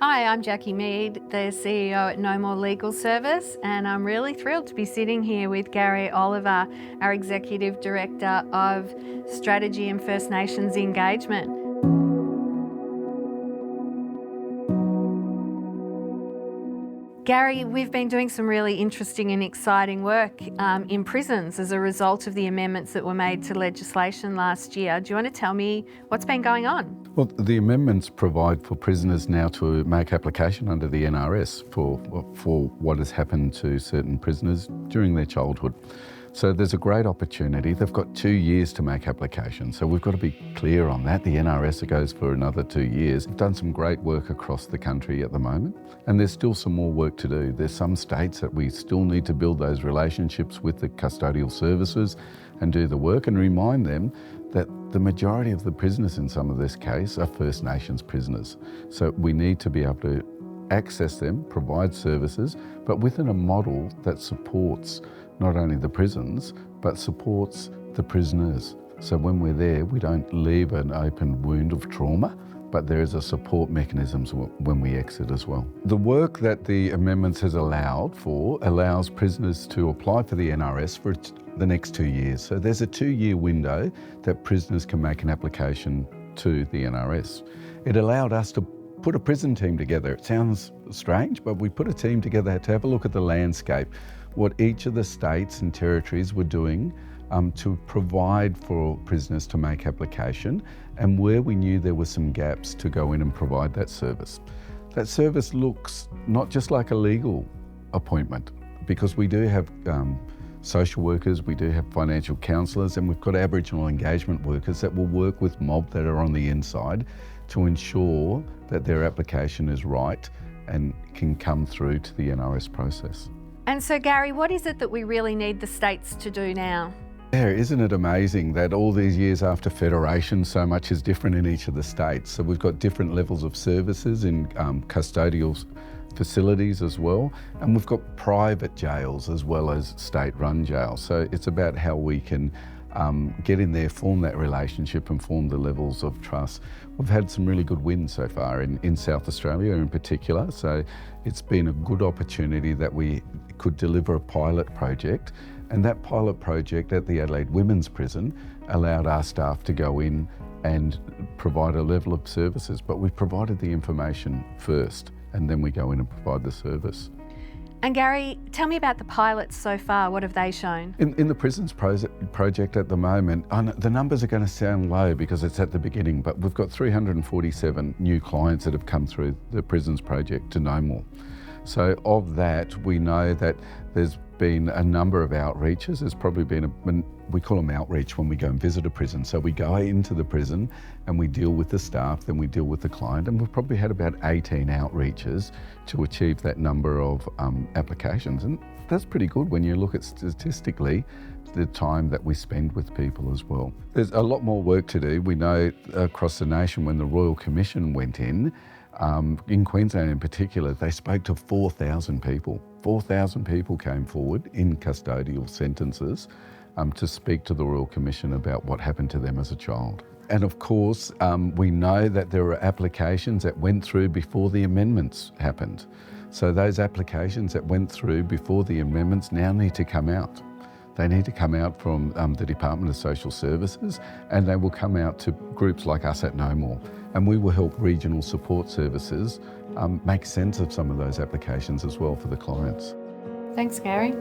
Hi, I'm Jackie Mead, the CEO at Knowmore Legal Service, and I'm really thrilled to be sitting here with Gary Oliver, our Executive Director of Strategy and First Nations Engagement. Gary, we've been doing some really interesting and exciting work in prisons as a result of the amendments that were made to legislation last year. Do you want to tell me what's been going on? Well, the amendments provide for prisoners now to make application under the NRS for what has happened to certain prisoners during their childhood. So there's a great opportunity. They've got 2 years to make application. So we've got to be clear on that. The NRS goes for another 2 years. We've done some great work across the country at the moment, and there's still some more work to do. There's some states that we still need to build those relationships with the custodial services and do the work and remind them that the majority of the prisoners in some of this case are First Nations prisoners. So we need to be able to access them, provide services, but within a model that supports not only the prisons, but supports the prisoners. So when we're there, we don't leave an open wound of trauma, but there is a support mechanism when we exit as well. The work that the amendments has allowed for allows prisoners to apply for the NRS for the next 2 years. So there's a 2-year window that prisoners can make an application to the NRS. It allowed us to put a prison team together. It sounds strange, but we put a team together to have a look at the landscape, what each of the states and territories were doing to provide for prisoners to make application, and where we knew there were some gaps to go in and provide that service. That service looks not just like a legal appointment, because we do have social workers, we do have financial counsellors, and we've got Aboriginal engagement workers that will work with mob that are on the inside to ensure that their application is right and can come through to the NRS process. And so, Gary, what is it that we really need the states to do now? Yeah, isn't it amazing that all these years after federation, so much is different in each of the states. So we've got different levels of services in custodial facilities as well, and we've got private jails as well as state-run jails. So it's about how we can get in there, form that relationship and form the levels of trust. We've had some really good wins so far in South Australia in particular, so it's been a good opportunity that we could deliver a pilot project, and that pilot project at the Adelaide Women's Prison allowed our staff to go in and provide a level of services, but we provided the information first and then we go in and provide the service. And Gary, tell me about the pilots so far. What have they shown? In the prisons project at the moment, the numbers are going to sound low because it's at the beginning, but we've got 347 new clients that have come through the prisons project to Knowmore. So of that, we know that there's been a number of outreaches. There's probably been, we call them outreach when we go and visit a prison. So we go into the prison and we deal with the staff, then we deal with the client, and we've probably had about 18 outreaches to achieve that number of applications. And that's pretty good when you look at statistically the time that we spend with people as well. There's a lot more work to do. We know across the nation when the Royal Commission went in Queensland in particular, they spoke to 4,000 people. 4,000 people came forward in custodial sentences to speak to the Royal Commission about what happened to them as a child. And of course, we know that there were applications that went through before the amendments happened. So those applications that went through before the amendments now need to come out. They need to come out from the Department of Social Services, and they will come out to groups like us at Knowmore. And we will help regional support services make sense of some of those applications as well for the clients. Thanks, Gary.